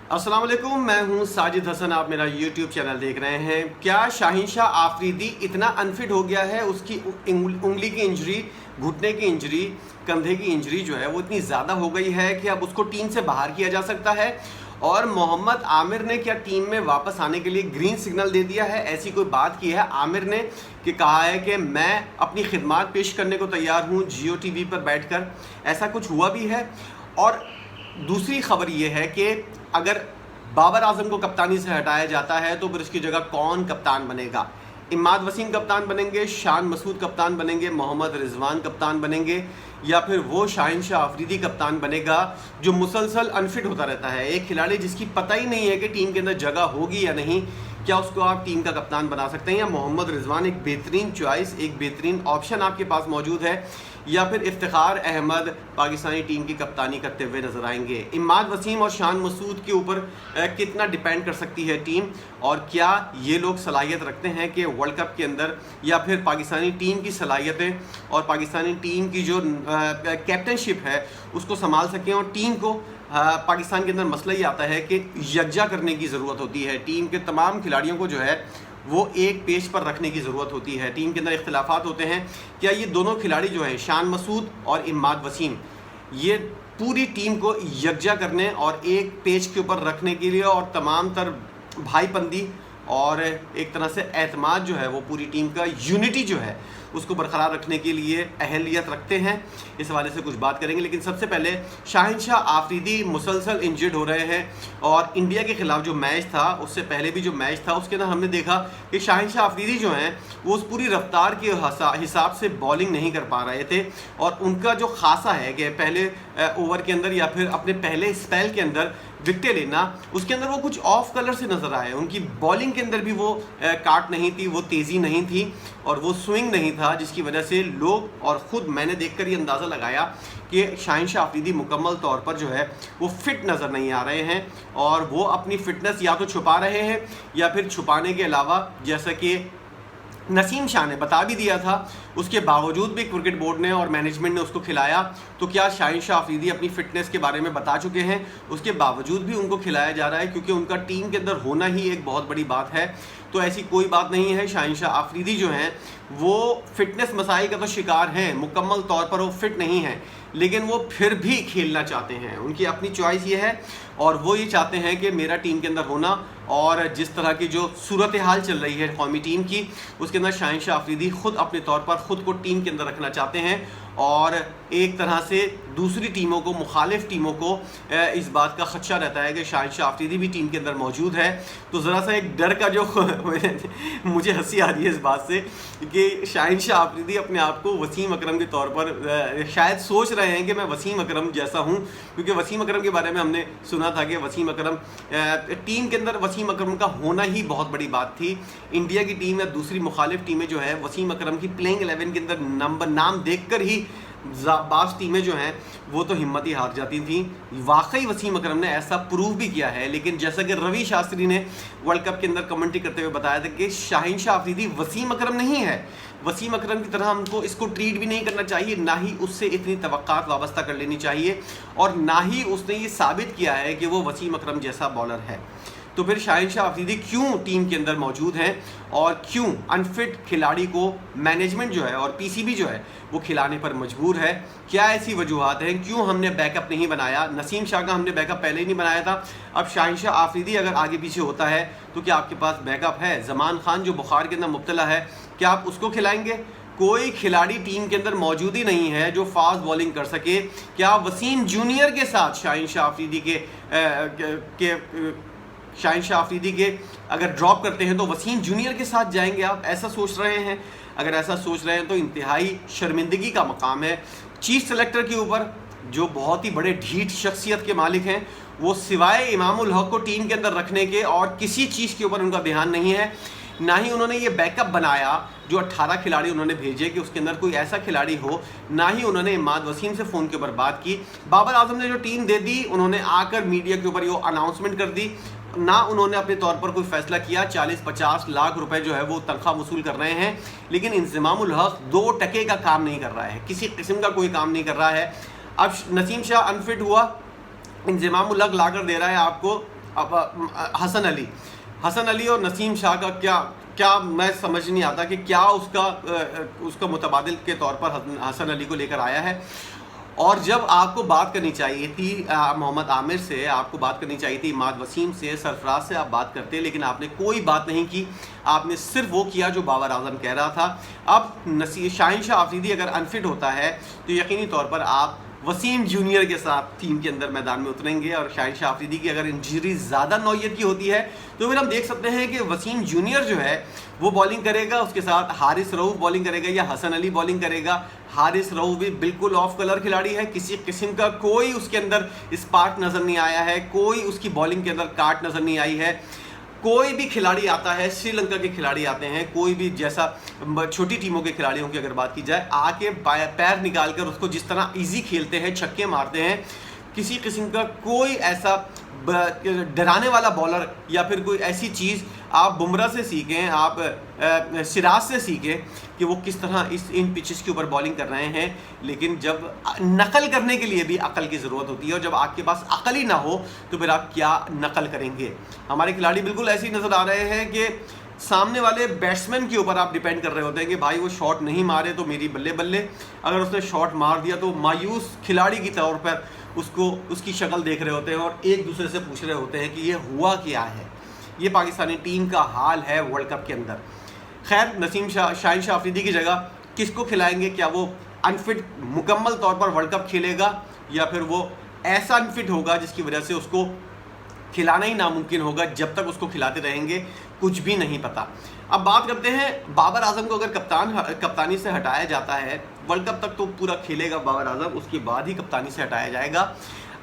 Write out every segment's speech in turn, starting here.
अस्सलाम वालेकुम, मैं हूं साजिद हसन। आप मेरा YouTube चैनल देख रहे हैं। क्या शाहीन शाह आफरीदी इतना अनफिट हो गया है? उसकी उंगली की इंजरी, घुटने की इंजरी, कंधे की इंजरी जो है वो इतनी ज़्यादा हो गई है कि अब उसको टीम से बाहर किया जा सकता है। और मोहम्मद आमिर ने क्या टीम में वापस आने के लिए ग्रीन सिग्नल दे दिया है? ऐसी कोई बात की है आमिर ने कि कहा है कि मैं अपनी खिदमत पेश करने को तैयार हूँ Jio TV पर बैठकर। ऐसा कुछ हुआ भी है। और दूसरी खबर ये है कि अगर बाबर आजम को कप्तानी से हटाया जाता है तो फिर उसकी जगह कौन कप्तान बनेगा? इमाद वसीम कप्तान बनेंगे, शान मसूद कप्तान बनेंगे, मोहम्मद रिजवान कप्तान बनेंगे, या फिर वो शाहीन शाह आफरीदी कप्तान बनेगा जो मुसलसल अनफिट होता रहता है? एक खिलाड़ी जिसकी पता ही नहीं है कि टीम के अंदर जगह होगी या नहीं, क्या उसको आप टीम का कप्तान बना सकते हैं? या मोहम्मद रिजवान एक बेहतरीन चॉइस, एक बेहतरीन ऑप्शन आपके पास मौजूद है, या फिर इफ्तिखार अहमद पाकिस्तानी टीम की कप्तानी करते हुए नजर आएंगे? इमाद वसीम और शान मसूद के ऊपर कितना डिपेंड कर सकती है टीम, और क्या ये लोग सलाहियत रखते हैं कि वर्ल्ड कप के अंदर, या फिर पाकिस्तानी टीम की सलाहियतें और पाकिस्तानी टीम की जो कैप्टनशिप है उसको संभाल सकें? और टीम को पाकिस्तान के अंदर मसला ये आता है कि यकजा करने की ज़रूरत होती है। टीम के तमाम खिलाड़ियों को जो है वो एक पेज पर रखने की ज़रूरत होती है। टीम के अंदर इख्तिलाफात होते हैं। क्या ये दोनों खिलाड़ी जो हैं, शान मसूद और इमाद वसीम, ये पूरी टीम को यकजा करने और एक पेज के ऊपर रखने के लिए और तमाम तर भाईपंदी और एक तरह से एतमाद जो है वो पूरी टीम का यूनिटी जो है उसको बरकरार रखने के लिए अहलियत रखते हैं? इस हवाले से कुछ बात करेंगे। लेकिन सबसे पहले शाहीन शाह आफरीदी मुसलसल इंजर्ड हो रहे हैं, और इंडिया के ख़िलाफ़ जो मैच था, उससे पहले भी जो मैच था, उसके अंदर हमने देखा कि शाहीन शाह आफरीदी जो हैं वो उस पूरी रफ्तार के हिसाब से बॉलिंग नहीं कर पा रहे थे। और उनका जो खासा है कि पहले ओवर के अंदर या फिर अपने पहले स्पेल के अंदर विकेटें लेना, उसके अंदर वो कुछ ऑफ कलर से नज़र आए। उनकी बॉलिंग के अंदर भी वो काट नहीं थी, वो तेज़ी नहीं थी और वो स्विंग नहीं था, जिसकी वजह से लोग और ख़ुद मैंने देखकर ये अंदाज़ा लगाया कि शाहीन शाह आफरीदी मुकम्मल तौर पर जो है वो फ़िट नज़र नहीं आ रहे हैं। और वो अपनी फ़िटनेस या तो छुपा रहे हैं, या फिर छुपाने के अलावा, जैसा कि नसीम शाह ने बता भी दिया था, उसके बावजूद भी क्रिकेट बोर्ड ने और मैनेजमेंट ने उसको खिलाया। तो क्या शाहीन शाह आफरीदी अपनी फ़िटनेस के बारे में बता चुके हैं? उसके बावजूद भी उनको खिलाया जा रहा है क्योंकि उनका टीम के अंदर होना ही एक बहुत बड़ी बात है। तो ऐसी कोई बात नहीं है। शाहीन शाह आफरीदी जो हैं वो फ़िटनेस मसाइल का तो शिकार हैं, मुकम्मल तौर पर वो फिट नहीं हैं, लेकिन वो फिर भी खेलना चाहते हैं। उनकी अपनी चॉइस ये है और वो ये चाहते हैं कि मेरा टीम के अंदर होना। और जिस तरह की जो सूरत हाल चल रही है कौमी टीम की, उसके अंदर शाहीन शाह आफरीदी ख़ुद अपने तौर पर ख़ुद को टीम के अंदर रखना चाहते हैं, और एक तरह से दूसरी टीमों को, मुखालिफ टीमों को इस बात का ख़दशा रहता है कि शाहीन शाह आफरीदी भी टीम के अंदर मौजूद है। तो ज़रा सा एक डर का जो मुझे हंसी आ रही है इस बात से कि शाहीन शाह आफरीदी अपने आप को वसीम अकरम के तौर पर शायद सोच रहे हैं कि मैं वसीम अकरम जैसा हूं, क्योंकि वसीम अकरम के बारे में हमने सुना था कि वसीम अकरम टीम के अंदर, वसीम अकरम का होना ही बहुत बड़ी बात थी। इंडिया की टीम या दूसरी मुखालिफ टीमें जो है वसीम अकरम की प्लेइंग 11 के अंदर नाम देखकर ही बास टीमें जो हैं वो तो हिम्मत ही हार जाती थी। वाकई वसीम अकरम ने ऐसा प्रूव भी किया है। लेकिन जैसा कि रवि शास्त्री ने वर्ल्ड कप के अंदर कमेंट्री करते हुए बताया था कि शाहीन शाह आफरीदी वसीम अकरम नहीं है। वसीम अकरम की तरह हमको इसको ट्रीट भी नहीं करना चाहिए, ना ही उससे इतनी तवक्कात वाबस्ता कर लेनी चाहिए, और ना ही उसने ये साबित किया है कि वो वसीम अकरम जैसा बॉलर है। तो फिर शाहीन शाह आफरीदी क्यों टीम के अंदर मौजूद हैं, और क्यों अनफिट खिलाड़ी को मैनेजमेंट जो है और पीसीबी जो है वो खिलाने पर मजबूर है? क्या ऐसी वजूहत हैं? क्यों हमने बैकअप नहीं बनाया? नसीम शाह का हमने बैकअप पहले ही नहीं बनाया था, अब शाहीन शाह आफरीदी अगर आगे पीछे होता है तो क्या आपके पास बैकअप है? जमान खान जो बुखार के अंदर मुब्तला है, क्या आप उसको खिलाएंगे? कोई खिलाड़ी टीम के अंदर मौजूद ही नहीं है जो फास्ट बॉलिंग कर सके। क्या वसीम जूनियर के साथ शाहीन शाह आफरीदी शाहीन शाह आफरीदी के अगर ड्रॉप करते हैं तो वसीम जूनियर के साथ जाएंगे? आप ऐसा सोच रहे हैं? अगर ऐसा सोच रहे हैं तो इंतहाई शर्मिंदगी का मकाम है चीफ सेलेक्टर के ऊपर, जो बहुत ही बड़े ढीठ शख्सियत के मालिक हैं। वो सिवाय इमामुल हक को टीम के अंदर रखने के और किसी चीज़ के ऊपर उनका ध्यान नहीं है। ना ही उन्होंने ये बैकअप बनाया जो 18 खिलाड़ी उन्होंने भेजे कि उसके अंदर कोई ऐसा खिलाड़ी हो। ना ही उन्होंने इमाद वसीम से फ़ोन के ऊपर बात की। बाबर आजम ने जो टीम दे दी, उन्होंने आकर मीडिया के ऊपर ये अनाउंसमेंट कर दी। ना उन्होंने अपने तौर पर कोई फैसला किया। 40-50 लाख रुपए जो है वो तनख्वाह वसूल कर रहे हैं, लेकिन इंज़मामुल हक 2 टके का काम नहीं कर रहा है, किसी किस्म का कोई काम नहीं कर रहा है। अब नसीम शाह अनफिट हुआ, इंज़मामुल हक ला कर दे रहा है आपको हसन अली और नसीम शाह का क्या मैं समझ नहीं आता कि क्या उसका मुतबादिल के तौर पर हसन अली को लेकर आया है। और जब आपको बात करनी चाहिए थी मोहम्मद आमिर से, आपको बात करनी चाहिए थी इमाद वसीम से, सरफराज से आप बात करते, लेकिन आपने कोई बात नहीं की। आपने सिर्फ वो किया जो बाबर आजम कह रहा था। अब शाहीन शाह आफरीदी अगर अनफिट होता है तो यकीनी तौर पर आप वसीम जूनियर के साथ टीम के अंदर मैदान में उतरेंगे। और शाहीन शाह आफरीदी की अगर इंजरी ज़्यादा नौयत की होती है तो फिर हम देख सकते हैं कि वसीम जूनियर जो है वो बॉलिंग करेगा, उसके साथ हारिस रऊफ बॉलिंग करेगा या हसन अली बॉलिंग करेगा। हारिस रऊफ भी बिल्कुल ऑफ कलर खिलाड़ी है, किसी किस्म का कोई उसके अंदर स्पार्क नज़र नहीं आया है, कोई उसकी बॉलिंग के अंदर काट नज़र नहीं आई है। कोई भी खिलाड़ी आता है, श्रीलंका के खिलाड़ी आते हैं, कोई भी जैसा छोटी टीमों के खिलाड़ियों की अगर बात की जाए, आके पैर निकाल कर उसको जिस तरह इजी खेलते हैं, छक्के मारते हैं, किसी किस्म का कोई ऐसा डराने वाला बॉलर या फिर कोई ऐसी चीज़ आप बुमराह से सीखें, आप सिराज से सीखें कि वो किस तरह इन पिचेस के ऊपर बॉलिंग कर रहे हैं। लेकिन जब नकल करने के लिए भी अकल की ज़रूरत होती है, और जब आपके पास अकल ही ना हो तो फिर आप क्या नकल करेंगे। हमारे खिलाड़ी बिल्कुल ऐसे ही नज़र आ रहे हैं कि सामने वाले बैट्समैन के ऊपर आप डिपेंड कर रहे होते हैं कि भाई वो शॉट नहीं मारे तो मेरी बल्ले बल्ले, अगर उसने शॉट मार दिया तो मायूस खिलाड़ी की तौर पर उसकी शक्ल देख रहे होते हैं और एक दूसरे से पूछ रहे होते हैं कि ये हुआ क्या है। ये पाकिस्तानी टीम का हाल है वर्ल्ड कप के अंदर। खैर, शाहीन शाह आफरीदी की जगह किसको खिलाएंगे? क्या वो अनफिट मुकम्मल तौर पर वर्ल्ड कप खेलेगा या फिर वो ऐसा अनफिट होगा जिसकी वजह से उसको खिलाना ही नामुमकिन होगा? जब तक उसको खिलाते रहेंगे कुछ भी नहीं पता। अब बात करते हैं, बाबर आजम को अगर कप्तानी से हटाया जाता है, वर्ल्ड कप तक तो पूरा खेलेगा बाबर आजम, उसके बाद ही कप्तानी से हटाया जाएगा।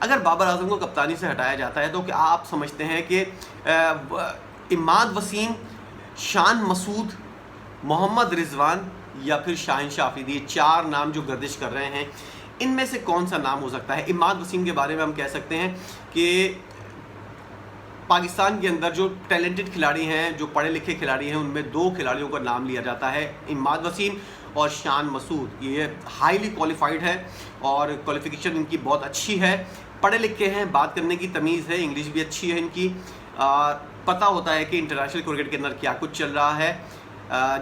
अगर बाबर आजम को कप्तानी से हटाया जाता है तो क्या आप समझते हैं कि इमाद वसीम, शान मसूद, मोहम्मद रिजवान या फिर शाहीन शाह आफरीदी, चार नाम जो गर्दिश कर रहे हैं, इनमें से कौन सा नाम हो सकता है? इमाद वसीम के बारे में हम कह सकते हैं कि पाकिस्तान के अंदर जो टैलेंटेड खिलाड़ी हैं, जो पढ़े लिखे खिलाड़ी हैं, उनमें दो खिलाड़ियों का नाम लिया जाता है, इमाद वसीम और शान मसूद। ये हाईली क्वालिफाइड है और क्वालिफिकेशन इनकी बहुत अच्छी है, पढ़े लिखे हैं, बात करने की तमीज़ है, इंग्लिश भी अच्छी है इनकी, पता होता है कि इंटरनेशनल क्रिकेट के अंदर क्या कुछ चल रहा है।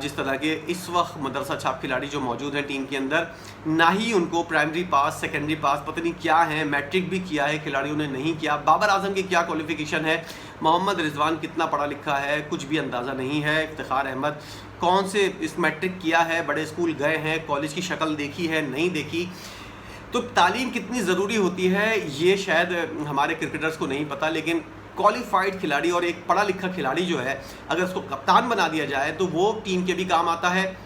जिस तरह के इस वक्त मदरसा छाप खिलाड़ी जो मौजूद हैं टीम के अंदर, ना ही उनको प्राइमरी पास, सेकेंडरी पास पता नहीं क्या है, मैट्रिक भी किया है खिलाड़ियों ने, नहीं किया। बाबर आजम की क्या क्वालिफिकेशन है, मोहम्मद रिजवान कितना पढ़ा लिखा है, कुछ भी अंदाज़ा नहीं है। इफ्तिखार अहमद कौन से इस मैट्रिक किया है, बड़े स्कूल गए हैं, कॉलेज की शक्ल देखी है, नहीं देखी। तो तालीम कितनी ज़रूरी होती है ये शायद हमारे क्रिकेटर्स को नहीं पता, लेकिन क्वालिफाइड खिलाड़ी और एक पढ़ा लिखा खिलाड़ी जो है, अगर उसको कप्तान बना दिया जाए तो वो टीम के भी काम आता है,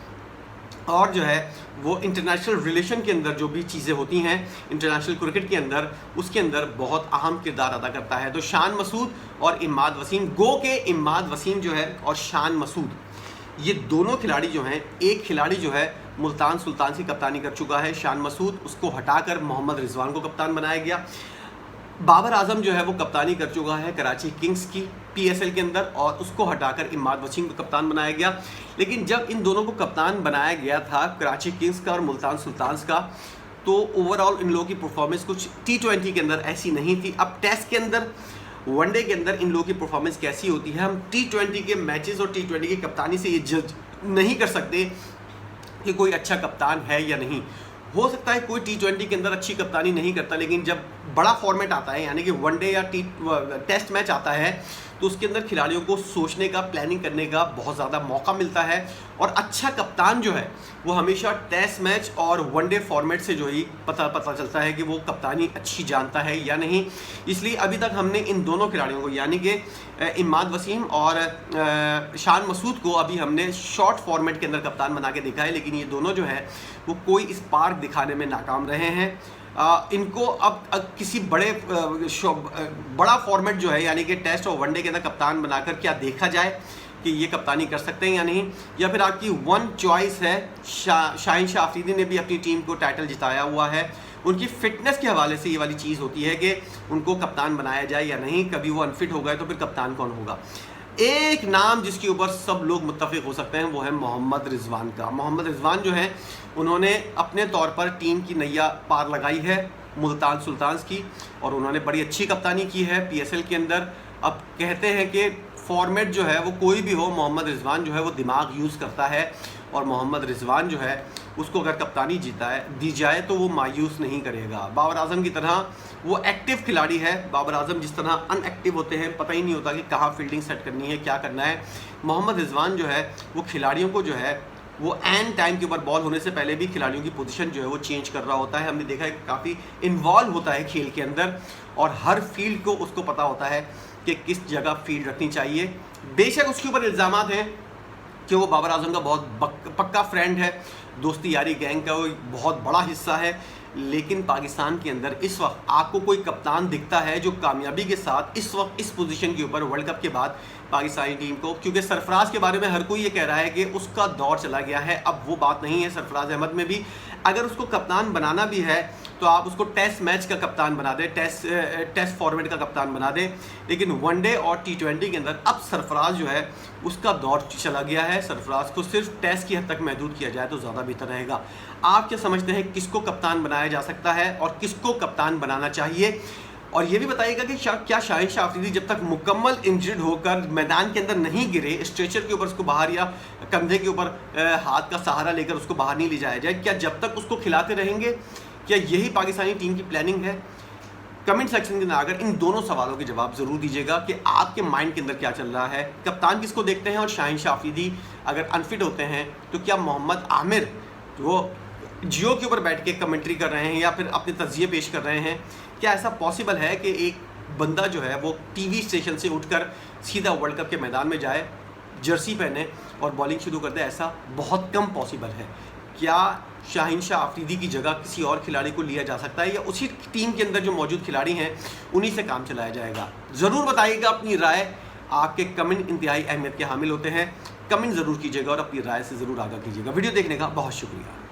और जो है वो इंटरनेशनल रिलेशन के अंदर जो भी चीज़ें होती हैं इंटरनेशनल क्रिकेट के अंदर, उसके अंदर बहुत अहम किरदार अदा करता है। तो शान मसूद और इमाद वसीम, गो के इमाद वसीम जो है और शान मसूद, ये दोनों खिलाड़ी जो हैं, एक खिलाड़ी जो है मुल्तान सुल्तान की कप्तानी कर चुका है, शान मसूद, उसको हटाकर मोहम्मद रिजवान को कप्तान बनाया गया। बाबर आजम जो है वो कप्तानी कर चुका है कराची किंग्स की PSL के अंदर, और उसको हटाकर इमाद वसीम को कप्तान बनाया गया। लेकिन जब इन दोनों को कप्तान बनाया गया था, कराची किंग्स का और मुल्तान सुल्तान्स का, तो ओवरऑल इन लोगों की परफॉर्मेंस कुछ T20 के अंदर ऐसी नहीं थी। अब टेस्ट के अंदर, वनडे के अंदर इन लोगों की परफॉर्मेंस कैसी होती है, हम T20 के मैचेस और T20 की कप्तानी से ये जज नहीं कर सकते कि कोई अच्छा कप्तान है या नहीं। हो सकता है कोई T20 के अंदर अच्छी कप्तानी नहीं करता, लेकिन जब बड़ा फॉर्मेट आता है, यानी कि वनडे या टेस्ट मैच आता है, तो उसके अंदर खिलाड़ियों को सोचने का, प्लानिंग करने का बहुत ज़्यादा मौका मिलता है। और अच्छा कप्तान जो है वो हमेशा टेस्ट मैच और वनडे फॉर्मेट से जो ही पता चलता है कि वो कप्तानी अच्छी जानता है या नहीं। इसलिए अभी तक हमने इन दोनों खिलाड़ियों को, यानी कि इमाद वसीम और शान मसूद को, अभी हमने शॉर्ट फॉर्मेट के अंदर कप्तान बना के देखा है, लेकिन ये दोनों जो है वो कोई स्पार्क दिखाने में नाकाम रहे हैं। इनको अब किसी बड़ा फॉर्मेट जो है, यानी कि टेस्ट और वनडे के अंदर कप्तान बनाकर क्या देखा जाए कि ये कप्तानी कर सकते हैं या नहीं, या फिर आपकी वन चॉइस है। शाहीन शाह आफरीदी ने भी अपनी टीम को टाइटल जिताया हुआ है, उनकी फिटनेस के हवाले से ये वाली चीज़ होती है कि उनको कप्तान बनाया जाए या नहीं। कभी वो अनफिट हो गए तो फिर कप्तान कौन होगा? एक नाम जिसके ऊपर सब लोग मुत्तफिक हो सकते हैं वो है मोहम्मद रिजवान का। मोहम्मद रिजवान जो है, उन्होंने अपने तौर पर टीम की नैया पार लगाई है मुल्तान सुल्तान्स की, और उन्होंने बड़ी अच्छी कप्तानी की है PSL के अंदर। अब कहते हैं कि फॉर्मेट जो है वो कोई भी हो, मोहम्मद रिजवान जो है वो दिमाग यूज़ करता है और मोहम्मद रिजवान जो है उसको अगर कप्तानी दी जाए तो वो मायूस नहीं करेगा। बाबर आजम की तरह वो एक्टिव खिलाड़ी है। बाबर आजम जिस तरह अनएक्टिव होते हैं, पता ही नहीं होता कि कहाँ फील्डिंग सेट करनी है, क्या करना है। मोहम्मद रिजवान जो है वो खिलाड़ियों को जो है वो एन टाइम के ऊपर बॉल होने से पहले भी खिलाड़ियों की पोजीशन जो है वो चेंज कर रहा होता है। हमने देखा है काफ़ी इन्वॉल्व होता है खेल के अंदर और हर फील्ड को उसको पता होता है कि किस जगह फील्ड रखनी चाहिए। बेशक उसके ऊपर इल्ज़ामात हैं कि वो बाबर आजम का बहुत पक्का फ्रेंड है, दोस्ती यारी गैंग का वो बहुत बड़ा हिस्सा है, लेकिन पाकिस्तान के अंदर इस वक्त आपको कोई कप्तान दिखता है जो कामयाबी के साथ इस वक्त इस पोजीशन के ऊपर वर्ल्ड कप के बाद पाकिस्तानी टीम को, क्योंकि सरफराज के बारे में हर कोई ये कह रहा है कि उसका दौर चला गया है, अब वो बात नहीं है। सरफराज अहमद में भी अगर उसको कप्तान बनाना भी है तो आप उसको टेस्ट मैच का कप्तान बना दें, टेस्ट फॉर्मेट का कप्तान बना दें, लेकिन वनडे और T20 के अंदर अब सरफराज जो है उसका दौर चला गया है। सरफराज को सिर्फ टेस्ट की हद तक महदूद किया जाए तो ज़्यादा बेहतर रहेगा। आप क्या समझते हैं किसको कप्तान बनाया जा सकता है और किसको कप्तान बनाना चाहिए? और ये भी बताइएगा कि क्या शाहीन शाह अफरीदी जब तक मुकम्मल इंजर्ड होकर मैदान के अंदर नहीं गिरे, स्ट्रेचर के ऊपर उसको बाहर या कंधे के ऊपर हाथ का सहारा लेकर उसको बाहर नहीं ले जाया जाए, क्या जब तक उसको खिलाते रहेंगे? क्या यही पाकिस्तानी टीम की प्लानिंग है? कमेंट सेक्शन के अंदर आकर इन दोनों सवालों के जवाब ज़रूर दीजिएगा कि आपके माइंड के अंदर क्या चल रहा है। कप्तान किसको देखते हैं? और शाहीन शाह अफरीदी अगर अनफिट होते हैं तो क्या मोहम्मद आमिर वो जियो के ऊपर बैठ के कमेंट्री कर रहे हैं या फिर अपने तज़िये पेश कर रहे हैं? क्या ऐसा पॉसिबल है कि एक बंदा जो है वो टीवी स्टेशन से उठकर सीधा वर्ल्ड कप के मैदान में जाए, जर्सी पहने और बॉलिंग शुरू कर दे? ऐसा बहुत कम पॉसिबल है। क्या शाहीन शाह अफरीदी की जगह किसी और खिलाड़ी को लिया जा सकता है या उसी टीम के अंदर जो मौजूद खिलाड़ी हैं उन्हीं से काम चलाया जाएगा? ज़रूर बताइएगा अपनी राय। आपके कमेंट इंतहाई अहमियत के हामिल होते हैं। कमेंट ज़रूर कीजिएगा और अपनी राय से ज़रूर आगाह कीजिएगा। वीडियो देखने का बहुत शुक्रिया।